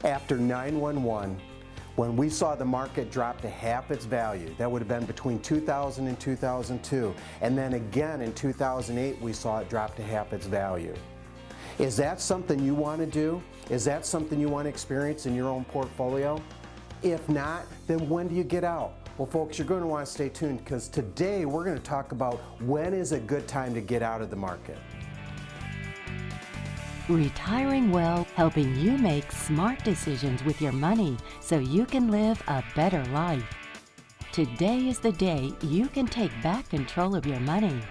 After 9/11, when we saw the market drop to half its value, that would have been between 2000 and 2002, and then again in 2008 we saw it drop to half its value. Is that something you want to do? Is that something you want to experience in your own portfolio? If not, then when do you get out? Well, folks, you're going to want to stay tuned because today we're going to talk about when is a good time to get out of the market. Retiring Well, helping you make smart decisions with your money so you can live a better life. Today is the day you can take back control of your money.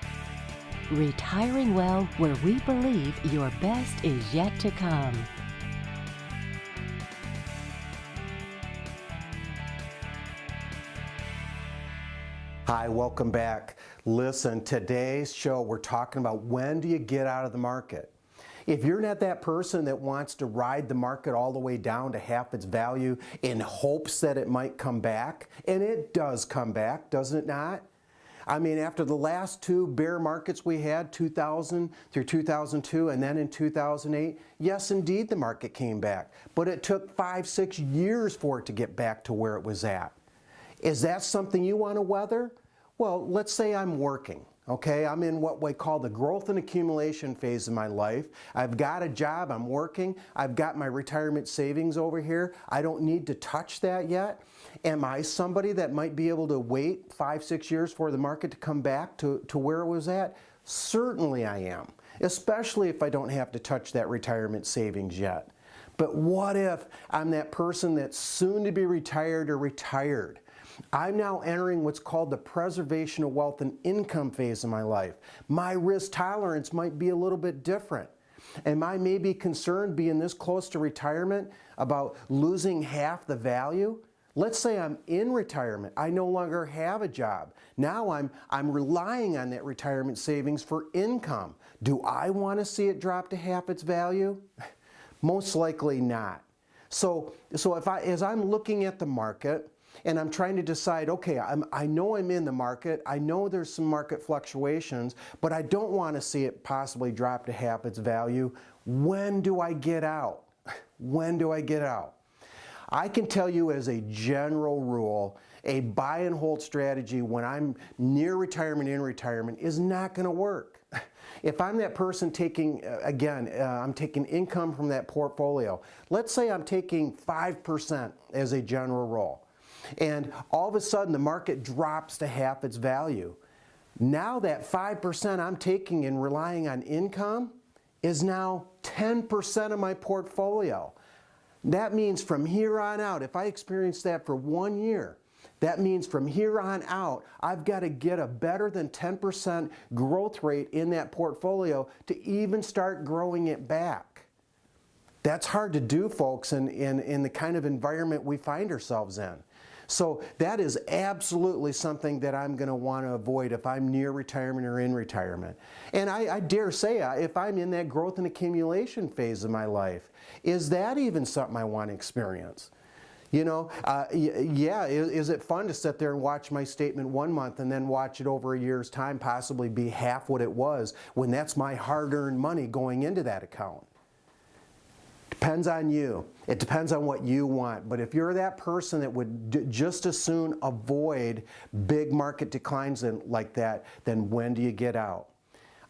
Retiring Well, where we believe your best is yet to come. Hi, welcome back. Listen, today's show we're talking about when do you get out of the market. If you're not that person that wants to ride the market all the way down to half its value in hopes that it might come back, and it does come back, doesn't it not? I mean, after the last two bear markets we had, 2000 through 2002 and then in 2008, yes, indeed, the market came back. But it took 5-6 years for it to get back to where it was at. Is that something you want to weather? Well, let's say I'm working. Okay, I'm in what we call the growth and accumulation phase of my life. I've got a job, I'm working, I've got my retirement savings over here. I don't need to touch that yet. Am I somebody that might be able to wait 5-6 years for the market to come back to where it was at? Certainly I am, especially if I don't have to touch that retirement savings yet. But what if I'm that person that's soon to be retired or retired? I'm now entering what's called the preservation of wealth and income phase of my life. My risk tolerance might be a little bit different. Am I maybe concerned being this close to retirement about losing half the value? Let's say I'm in retirement. I no longer have a job. Now I'm relying on that retirement savings for income. Do I want to see it drop to half its value? Most likely not. So as I'm looking at the market, and I'm trying to decide, okay, I know I'm in the market, I know there's some market fluctuations, but I don't want to see it possibly drop to half its value. When do I get out? When do I get out? I can tell you as a general rule, a buy and hold strategy when I'm near retirement, in retirement, is not going to work. If I'm that person taking, I'm taking income from that portfolio. Let's say I'm taking 5% as a general rule. And all of a sudden the market drops to half its value. Now that 5% I'm taking and relying on income is now 10% of my portfolio. That means from here on out, if I experience that for 1 year, that means from here on out, I've got to get a better than 10% growth rate in that portfolio to even start growing it back. That's hard to do, folks, in the kind of environment we find ourselves in. So that is absolutely something that I'm going to want to avoid if I'm near retirement or in retirement. And I dare say, if I'm in that growth and accumulation phase of my life, is that even something I want to experience? You know, is it fun to sit there and watch my statement 1 month and then watch it over a year's time possibly be half what it was when that's my hard-earned money going into that account? Depends on you. It depends on what you want. But if you're that person that would just as soon avoid big market declines like that, then when do you get out?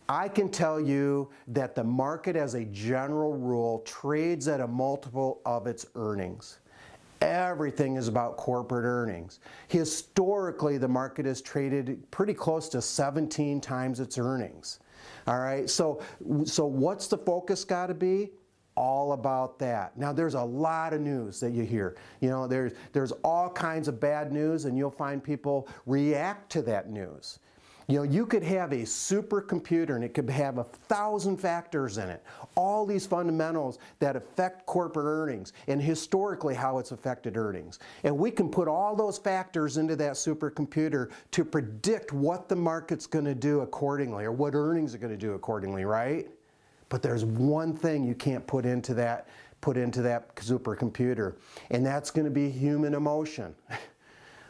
I can tell you that the market as a general rule trades at a multiple of its earnings. Everything is about corporate earnings. Historically, the market has traded pretty close to 17 times its earnings. All right, so what's the focus got to be? All about that. Now there's a lot of news that you hear. You know, there's all kinds of bad news, and you'll find people react to that news. You know, you could have a supercomputer and it could have 1,000 factors in it. All these fundamentals that affect corporate earnings and historically how it's affected earnings. And we can put all those factors into that supercomputer to predict what the market's going to do accordingly or what earnings are going to do accordingly, right? But there's one thing you can't put into that supercomputer, and that's going to be human emotion.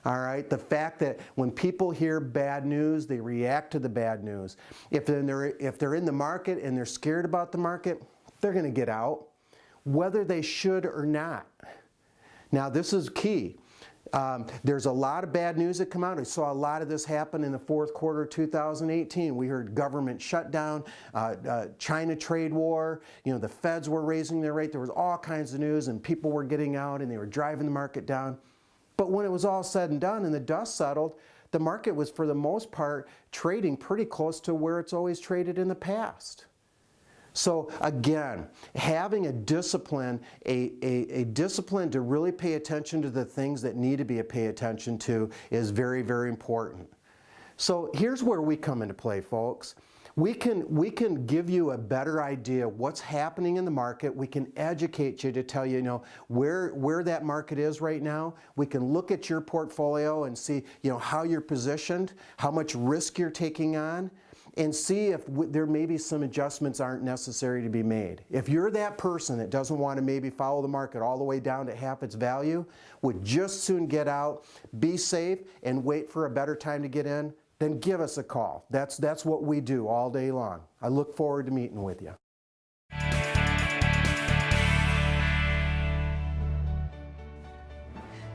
All right, the fact that when people hear bad news, they react to the bad news. If they're in the market and they're scared about the market, they're going to get out. whether they should or not. Now, this is key. There's a lot of bad news that come out. We saw a lot of this happen in the fourth quarter of 2018. We heard government shutdown, China trade war, the feds were raising their rate. There was all kinds of news, and people were getting out and they were driving the market down. But when it was all said and done and the dust settled, the market was, for the most part, trading pretty close to where it's always traded in the past. So again, having a discipline, a discipline to really pay attention to the things that need to be paid attention to is very, very important. So here's where we come into play, folks. We can give you a better idea of what's happening in the market. We can educate you to tell you, where that market is right now. We can look at your portfolio and see, how you're positioned, how much risk you're taking on, and see if there may be some adjustments aren't necessary to be made. If you're that person that doesn't want to maybe follow the market all the way down to half its value, would just soon get out, be safe, and wait for a better time to get in, then give us a call. That's what we do all day long. I look forward to meeting with you.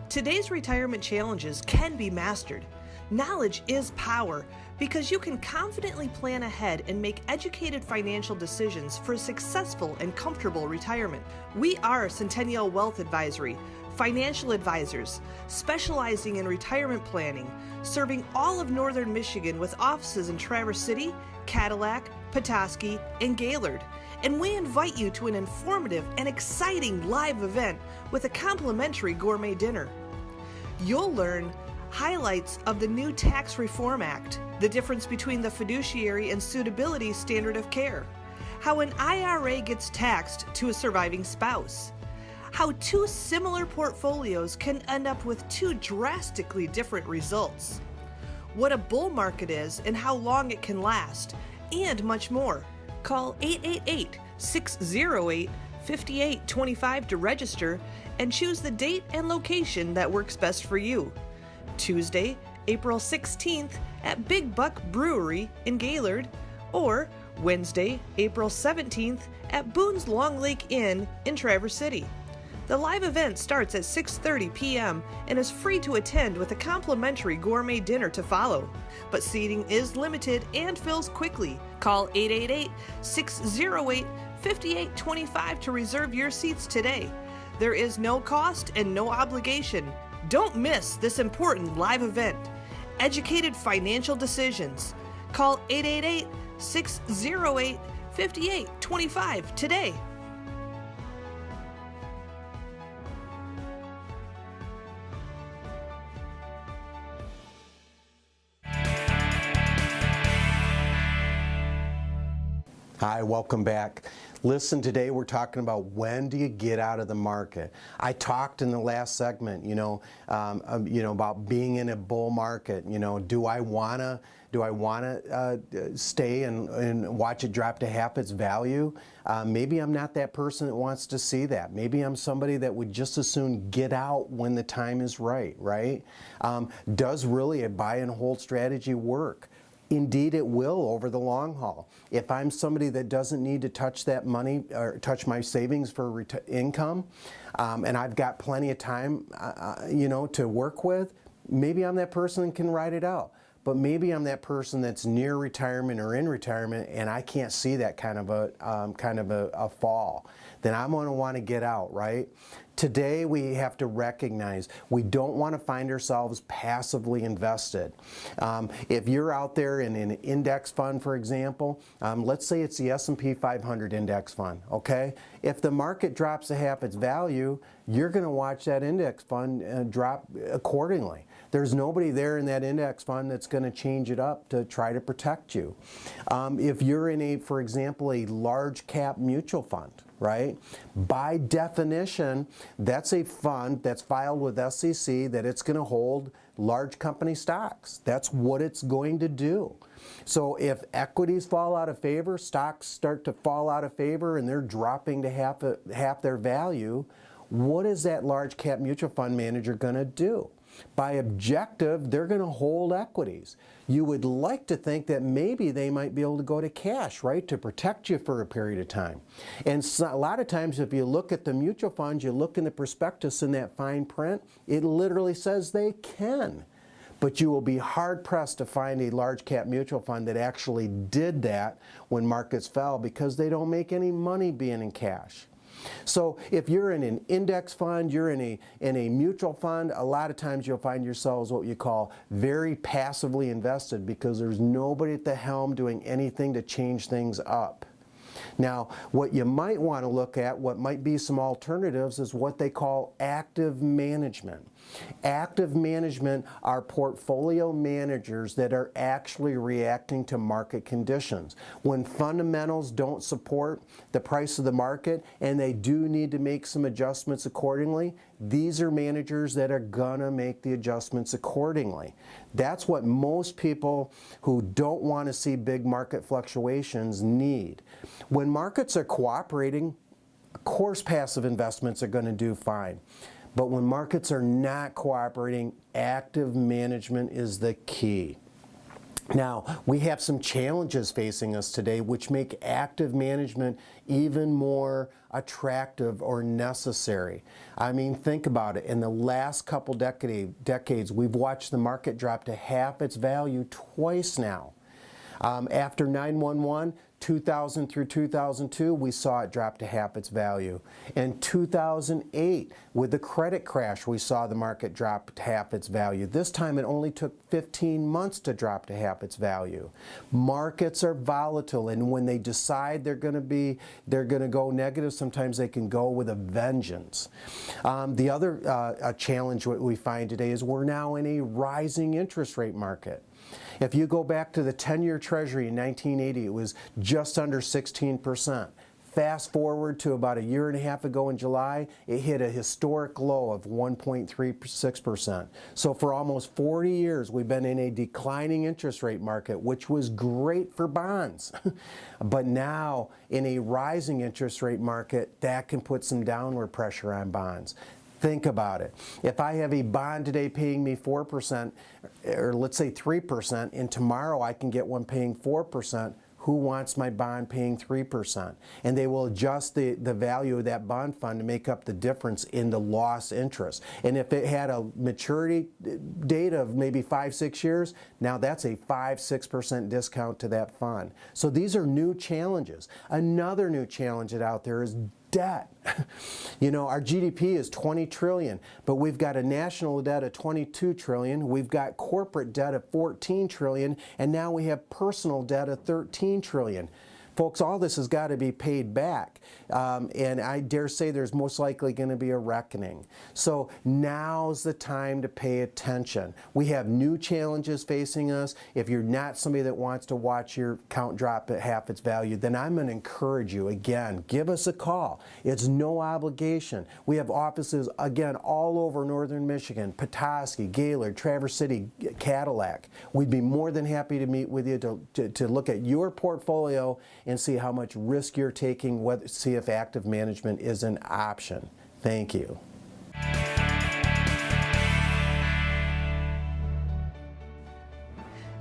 Today's retirement challenges can be mastered. Knowledge is power because you can confidently plan ahead and make educated financial decisions for a successful and comfortable retirement. We are Centennial Wealth Advisory, financial advisors specializing in retirement planning, serving all of northern Michigan with offices in Traverse City, Cadillac, Petoskey, and Gaylord. And we invite you to an informative and exciting live event with a complimentary gourmet dinner. You'll learn highlights of the new Tax Reform Act, the difference between the fiduciary and suitability standard of care, how an IRA gets taxed to a surviving spouse, how two similar portfolios can end up with two drastically different results, what a bull market is and how long it can last, and much more. Call 888-608-5825 to register and choose the date and location that works best for you. Tuesday, April 16th at Big Buck Brewery in Gaylord, or Wednesday, April 17th at Boone's Long Lake Inn in Traverse City. The live event starts at 6:30 p.m. and is free to attend with a complimentary gourmet dinner to follow. But seating is limited and fills quickly. Call 888-608-5825 to reserve your seats today. There is no cost and no obligation. Don't miss this important live event. Educated financial decisions. Call 888-608-5825 today. Hi, welcome back. Listen, today we're talking about when do you get out of the market. I talked in the last segment, about being in a bull market. Do I wanna stay and watch it drop to half its value? Maybe I'm not that person that wants to see that. Maybe I'm somebody that would just as soon get out when the time is right? Does really a buy and hold strategy work? Indeed, it will over the long haul. If I'm somebody that doesn't need to touch that money or touch my savings for income, and I've got plenty of time, to work with, maybe I'm that person that can ride it out. But maybe I'm that person that's near retirement or in retirement, and I can't see that kind of a fall. Then I'm going to want to get out, right? Today we have to recognize we don't want to find ourselves passively invested. If you're out there in an index fund, for example, let's say it's the S&P 500 index fund, okay? If the market drops to half its value, you're going to watch that index fund drop accordingly. There's nobody there in that index fund that's going to change it up to try to protect you. If you're in for example, a large cap mutual fund, right? By definition, that's a fund that's filed with SEC that it's going to hold large company stocks. That's what it's going to do. So if equities fall out of favor, stocks start to fall out of favor, and they're dropping to half their value, what is that large cap mutual fund manager going to do? By objective, they're going to hold equities. You would like to think that maybe they might be able to go to cash, right, to protect you for a period of time. And so a lot of times if you look at the mutual funds, you look in the prospectus in that fine print, it literally says they can. But you will be hard-pressed to find a large cap mutual fund that actually did that when markets fell, because they don't make any money being in cash. So if you're in an index fund, you're in a mutual fund, a lot of times you'll find yourselves what you call very passively invested, because there's nobody at the helm doing anything to change things up. Now, what you might want to look at, what might be some alternatives, is what they call active management. Active management are portfolio managers that are actually reacting to market conditions. When fundamentals don't support the price of the market and they do need to make some adjustments accordingly, these are managers that are gonna make the adjustments accordingly. That's what most people who don't want to see big market fluctuations need. When markets are cooperating, of course passive investments are going to do fine. But when markets are not cooperating, active management is the key. Now, we have some challenges facing us today which make active management even more attractive or necessary. I mean, think about it. In the last couple decades, we've watched the market drop to half its value twice now. After 9/11, 2000 through 2002, we saw it drop to half its value. In 2008, with the credit crash, we saw the market drop to half its value. This time it only took 15 months to drop to half its value. Markets are volatile, and when they decide they're going to go negative, sometimes they can go with a vengeance. The other challenge what we find today is we're now in a rising interest rate market. If you go back to the 10-year Treasury in 1980, it was just under 16%. Fast forward to about a year and a half ago in July, it hit a historic low of 1.36%. So for almost 40 years, we've been in a declining interest rate market, which was great for bonds. But now, in a rising interest rate market, that can put some downward pressure on bonds. Think about it. If I have a bond today paying me 4%, or let's say 3%, and tomorrow I can get one paying 4%, who wants my bond paying 3%? And they will adjust the value of that bond fund to make up the difference in the lost interest. And if it had a maturity date of maybe 5-6 years, now that's a 5-6% discount to that fund. So these are new challenges. Another new challenge out there is debt. You know, our GDP is 20 trillion, but we've got a national debt of 22 trillion, we've got corporate debt of 14 trillion, and now we have personal debt of 13 trillion. Folks, all this has got to be paid back, and I dare say there's most likely going to be a reckoning. So now's the time to pay attention. We have new challenges facing us. If you're not somebody that wants to watch your account drop at half its value, then I'm going to encourage you, again, give us a call. It's no obligation. We have offices, again, all over northern Michigan, Petoskey, Gaylord, Traverse City, Cadillac. We'd be more than happy to meet with you to look at your portfolio and see how much risk you're taking, see if active management is an option. Thank you.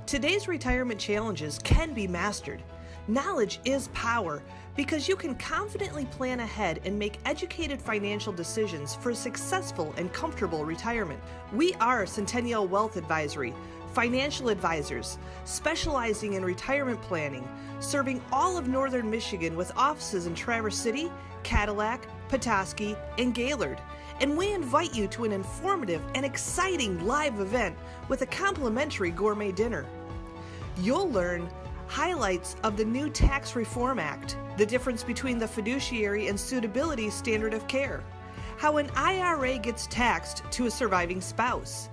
Today's retirement challenges can be mastered. Knowledge is power, because you can confidently plan ahead and make educated financial decisions for a successful and comfortable retirement. We are Centennial Wealth Advisory, financial advisors specializing in retirement planning, serving all of northern Michigan with offices in Traverse City, Cadillac, Petoskey, and Gaylord. And we invite you to an informative and exciting live event with a complimentary gourmet dinner. You'll learn highlights of the new Tax Reform Act, the difference between the fiduciary and suitability standard of care, how an IRA gets taxed to a surviving spouse,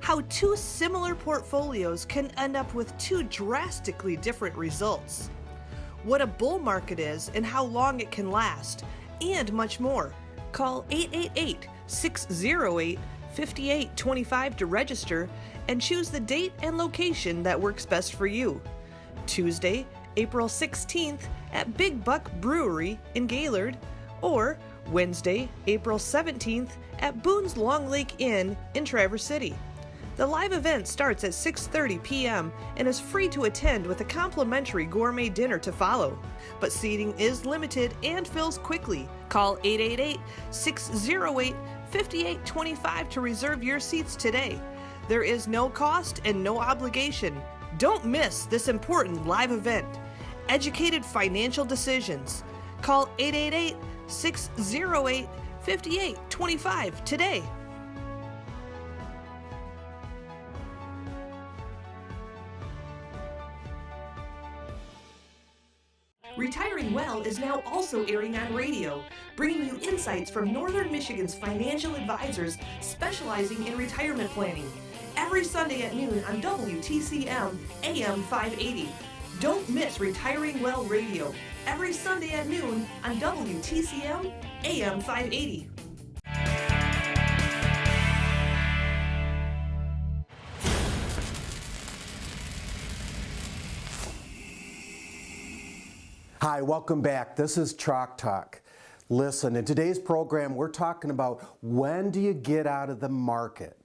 how two similar portfolios can end up with two drastically different results, what a bull market is and how long it can last, and much more. Call 888-608-5825 to register and choose the date and location that works best for you. Tuesday, April 16th at Big Buck Brewery in Gaylord, or Wednesday, April 17th at Boone's Long Lake Inn in Traverse City. The live event starts at 6:30 p.m. and is free to attend with a complimentary gourmet dinner to follow. But seating is limited and fills quickly. Call 888-608-5825 to reserve your seats today. There is no cost and no obligation. Don't miss this important live event. Educated Financial Decisions. Call 888-608-5825 today. Retiring Well is now also airing on radio, bringing you insights from Northern Michigan's financial advisors specializing in retirement planning. Every Sunday at noon on WTCM AM 580. Don't miss Retiring Well Radio, every Sunday at noon on WTCM AM 580. Hi, welcome back. This is Chalk Talk. Listen, in today's program, we're talking about when do you get out of the market?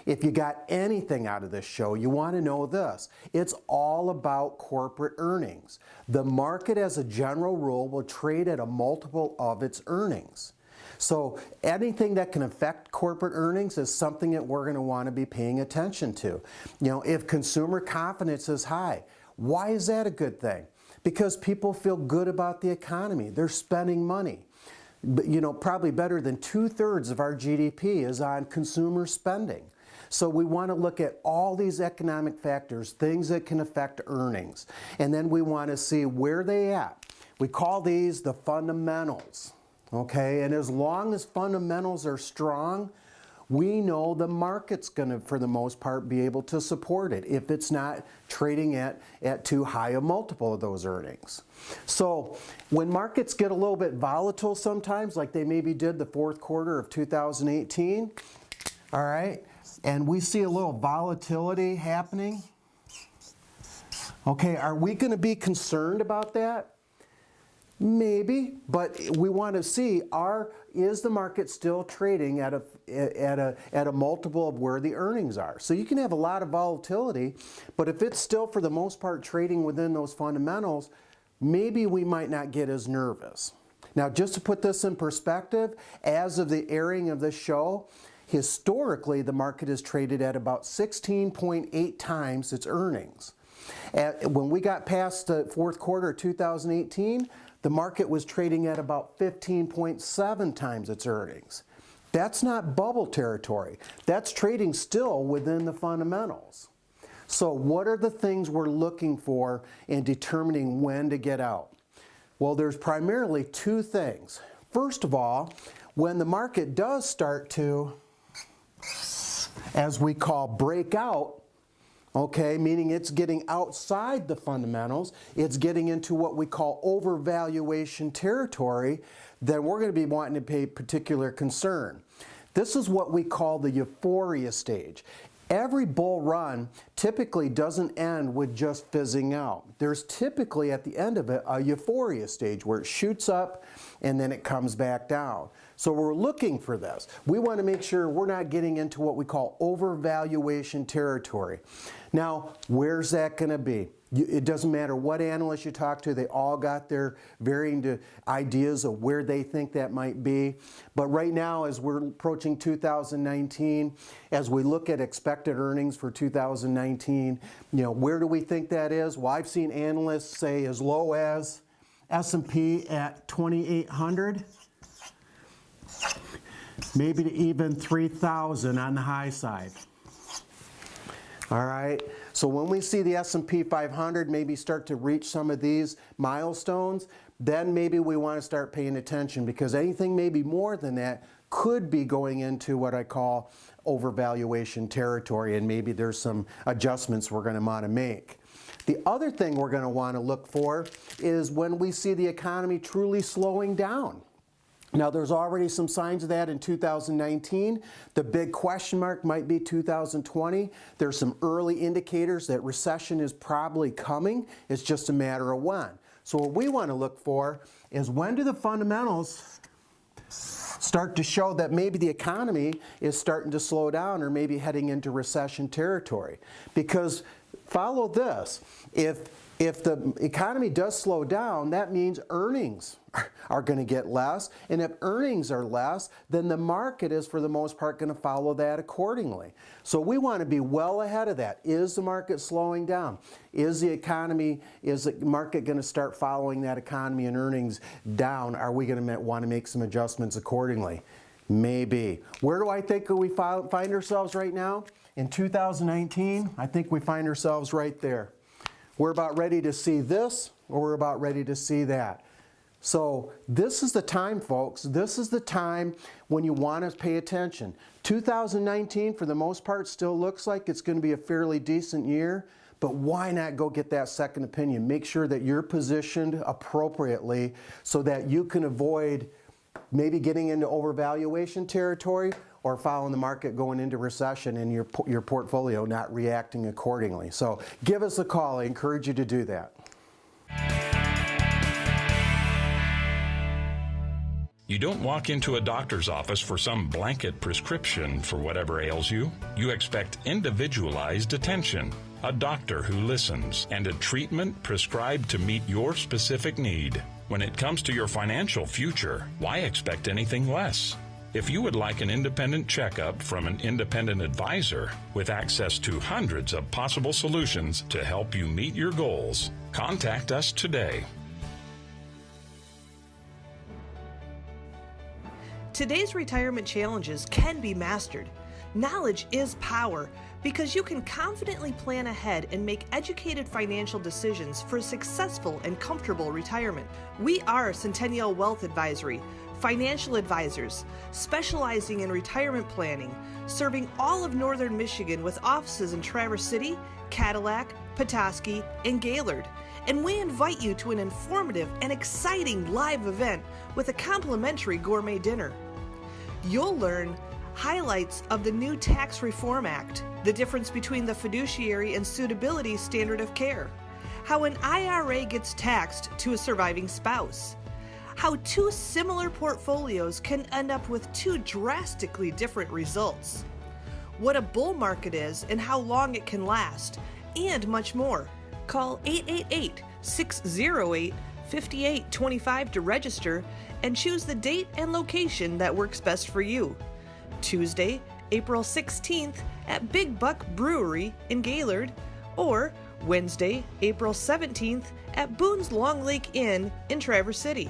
If you got anything out of this show, you want to know this. It's all about corporate earnings. The market, as a general rule, will trade at a multiple of its earnings. So anything that can affect corporate earnings is something that we're going to want to be paying attention to. You know, if consumer confidence is high, why is that a good thing? Because people feel good about the economy. They're spending money. You know, probably better than 2/3 of our GDP is on consumer spending. So we want to look at all these economic factors, things that can affect earnings. And then we want to see where they at. We call these the fundamentals. Okay, and as long as fundamentals are strong, we know the market's going to, for the most part, be able to support it if it's not trading at too high a multiple of those earnings. So when markets get a little bit volatile sometimes, like they maybe did the fourth quarter of 2018, all right, and we see a little volatility happening, okay, are we going to be concerned about that? Maybe, but we want to see, is the market still trading at a multiple of where the earnings are? So you can have a lot of volatility, but if it's still for the most part trading within those fundamentals, maybe we might not get as nervous. Now, just to put this in perspective, as of the airing of this show, historically the market is traded at about 16.8 times its earnings. When we got past the fourth quarter of 2018, the market was trading at about 15.7 times its earnings. That's not bubble territory. That's trading still within the fundamentals. So what are the things we're looking for in determining when to get out? Well, there's primarily two things. First of all, when the market does start to, as we call, break out, okay, meaning it's getting outside the fundamentals, it's getting into what we call overvaluation territory, then we're going to be wanting to pay particular concern. This is what we call the euphoria stage. Every bull run typically doesn't end with just fizzing out. There's typically at the end of it a euphoria stage where it shoots up and then it comes back down. So we're looking for this. We want to make sure we're not getting into what we call overvaluation territory. Now, where's that going to be? It doesn't matter what analyst you talk to, they all got their varying ideas of where they think that might be. But right now, as we're approaching 2019, as we look at expected earnings for 2019, where do we think that is? Well, I've seen analysts say as low as S&P at 2,800, maybe to even 3,000 on the high side. All right, so when we see the S&P 500 maybe start to reach some of these milestones, then maybe we want to start paying attention, because anything maybe more than that could be going into what I call overvaluation territory, and maybe there's some adjustments we're going to want to make. The other thing we're going to want to look for is when we see the economy truly slowing down. Now, there's already some signs of that in 2019. The big question mark might be 2020. There's some early indicators that recession is probably coming. It's just a matter of when. So what we want to look for is, when do the fundamentals start to show that maybe the economy is starting to slow down or maybe heading into recession territory. Because follow this, if the economy does slow down, that means earnings are going to get less. And if earnings are less, then the market is for the most part going to follow that accordingly. So we want to be well ahead of that. Is the market slowing down? Is the market going to start following that economy and earnings down? Are we going to want to make some adjustments accordingly? Maybe. Where do I think we find ourselves right now? In 2019, I think we find ourselves right there. We're about ready to see this, or we're about ready to see that. So this is the time, folks. This is the time when you want to pay attention. 2019, for the most part, still looks like it's going to be a fairly decent year, but why not go get that second opinion? Make sure that you're positioned appropriately so that you can avoid maybe getting into overvaluation territory or following the market going into recession and your portfolio not reacting accordingly. So give us a call. I encourage you to do that. You don't walk into a doctor's office for some blanket prescription for whatever ails you. You expect individualized attention, a doctor who listens, and a treatment prescribed to meet your specific need. When it comes to your financial future, why expect anything less? If you would like an independent checkup from an independent advisor with access to hundreds of possible solutions to help you meet your goals, contact us today. Today's retirement challenges can be mastered. Knowledge is power because you can confidently plan ahead and make educated financial decisions for a successful and comfortable retirement. We are Centennial Wealth Advisory, financial advisors specializing in retirement planning, serving all of northern Michigan with offices in Traverse City, Cadillac, Petoskey, and Gaylord. And we invite you to an informative and exciting live event with a complimentary gourmet dinner. You'll learn highlights of the new Tax Reform Act, the difference between the fiduciary and suitability standard of care, how an IRA gets taxed to a surviving spouse, how two similar portfolios can end up with two drastically different results, what a bull market is and how long it can last, and much more. Call 888-608-5825 to register and choose the date and location that works best for you. Tuesday, April 16th at Big Buck Brewery in Gaylord, or Wednesday, April 17th at Boone's Long Lake Inn in Traverse City.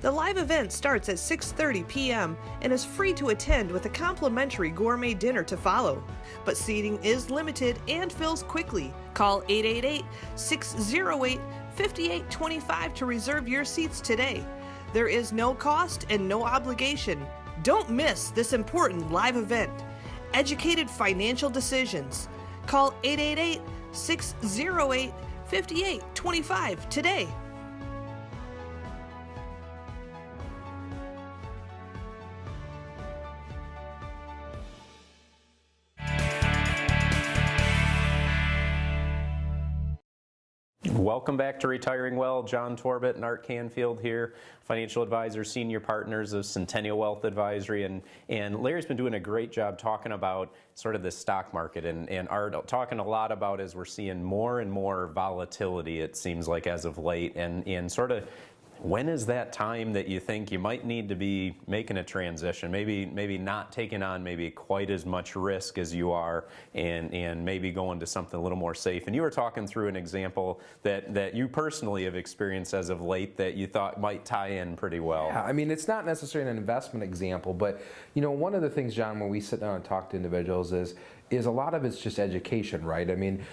The live event starts at 6:30 p.m. and is free to attend with a complimentary gourmet dinner to follow. But seating is limited and fills quickly. Call 888-608-5825 to reserve your seats today. There is no cost and no obligation. Don't miss this important live event. Educated financial decisions. Call 888-608-5825 today. Welcome back to Retiring Well. John Torbett and Art Canfield here, financial advisors, senior partners of Centennial Wealth Advisory. And Larry's been doing a great job talking about sort of the stock market, and Art talking a lot about as we're seeing more and more volatility, it seems like, as of late, and sort of when is that time that you think you might need to be making a transition, maybe not taking on maybe quite as much risk as you are, and maybe going to something a little more safe? And you were talking through an example that you personally have experienced as of late that you thought might tie in pretty well. Yeah, I mean, it's not necessarily an investment example, but you know, one of the things, John, when we sit down and talk to individuals is a lot of it's just education, right? I mean,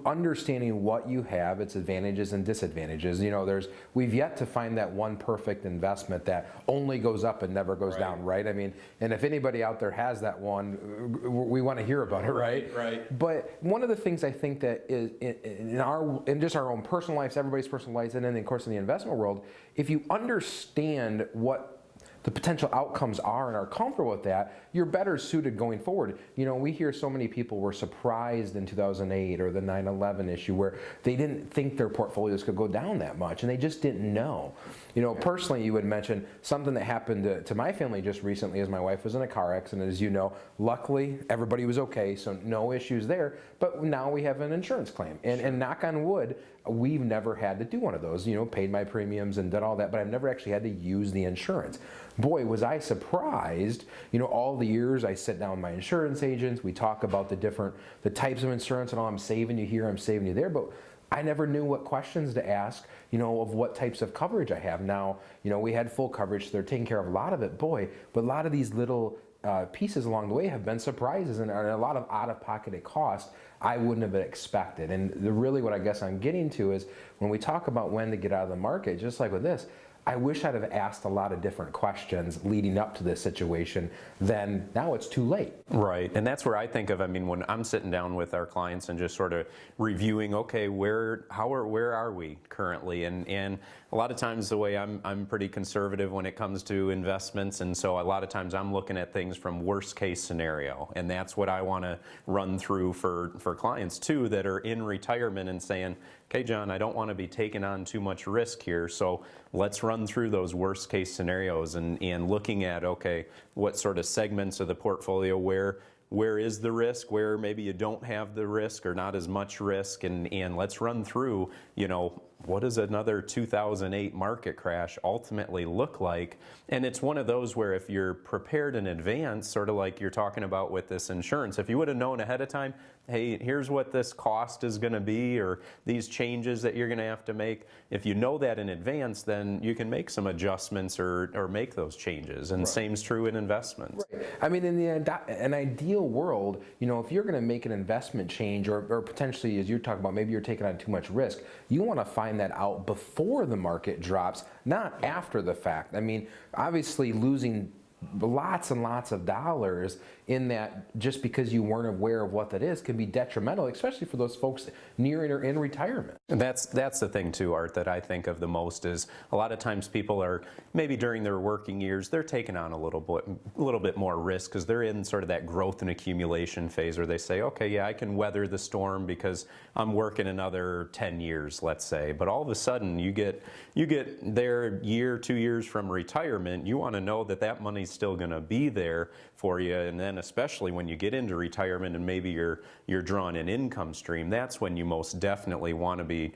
understanding what you have, its advantages and disadvantages. You know, we've yet to find that one perfect investment that only goes up and never goes down, right? I mean, and if anybody out there has that one, we want to hear about it, right? Right. But one of the things I think that is in just our own personal lives, everybody's personal lives, and then of course in the investment world, if you understand what the potential outcomes are and are comfortable with that, you're better suited going forward. You know, we hear so many people were surprised in 2008 or the 9/11 issue where they didn't think their portfolios could go down that much and they just didn't know. You know, personally, you would mention something that happened to my family just recently as my wife was in a car accident. As you know, luckily everybody was okay, so no issues there, but now we have an insurance claim. And knock on wood, we've never had to do one of those, you know, paid my premiums and did all that, but I've never actually had to use the insurance. Boy, was I surprised. You know, all the years I sit down with my insurance agents, we talk about the types of insurance and all, I'm saving you here, I'm saving you there, but I never knew what questions to ask, you know, of what types of coverage I have. Now, you know, we had full coverage, so they're taking care of a lot of it, boy, but a lot of these little pieces along the way have been surprises and are a lot of out-of-pocket cost I wouldn't have expected. And really what I guess I'm getting to is when we talk about when to get out of the market, just like with this, I wish I'd have asked a lot of different questions leading up to this situation, then now it's too late. Right, and that's where I think of, I mean, when I'm sitting down with our clients and just sort of reviewing, okay, where are we currently? And a lot of times the way I'm pretty conservative when it comes to investments, and so a lot of times I'm looking at things from worst case scenario, and that's what I want to run through for clients too that are in retirement and saying, okay, John, I don't want to be taking on too much risk here, so let's run through those worst case scenarios and looking at, okay, what sort of segments of the portfolio, where is the risk, where maybe you don't have the risk or not as much risk, and let's run through, you know, what does another 2008 market crash ultimately look like? And it's one of those where if you're prepared in advance, sort of like you're talking about with this insurance, if you would have known ahead of time, hey, here's what this cost is going to be or these changes that you're going to have to make, if you know that in advance, then you can make some adjustments or make those changes. And same's true in investments. Right. I mean, in an ideal world, you know, if you're going to make an investment change or potentially, as you're talking about, maybe you're taking on too much risk, you want to find that out before the market drops, not after the fact. I mean, obviously losing lots and lots of dollars in that just because you weren't aware of what that is can be detrimental, especially for those folks nearing or in retirement. And that's the thing too, Art, that I think of the most is a lot of times people are maybe during their working years they're taking on a little bit more risk because they're in sort of that growth and accumulation phase where they say, okay, yeah, I can weather the storm because I'm working another 10 years, let's say. But all of a sudden you get there a year, 2 years from retirement, you want to know that that money's still going to be there for you, and then especially when you get into retirement and maybe you're drawing an income stream, that's when you most definitely want to be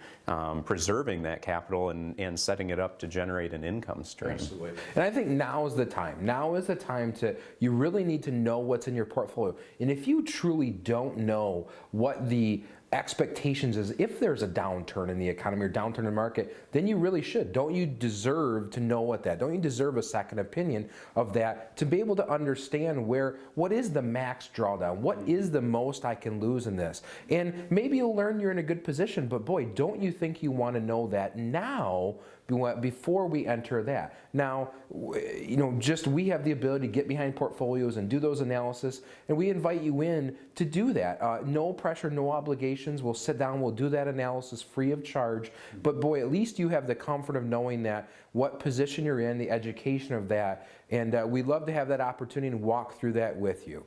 preserving that capital and setting it up to generate an income stream. Absolutely. And I think now is the time. Now is the time you really need to know what's in your portfolio. And if you truly don't know what the expectations is, if there's a downturn in the economy or downturn in the market, then you really should. Don't you deserve to know what that? Don't you deserve a second opinion of that to be able to understand what is the max drawdown? What is the most I can lose in this? And maybe you'll learn you're in a good position, but boy, don't you think you want to know that now before we enter that? Now, you know, we have the ability to get behind portfolios and do those analysis, and we invite you in to do that. No pressure, no obligations. We'll sit down, we'll do that analysis free of charge. But boy, at least you have the comfort of knowing that what position you're in, the education of that, and we'd love to have that opportunity and walk through that with you.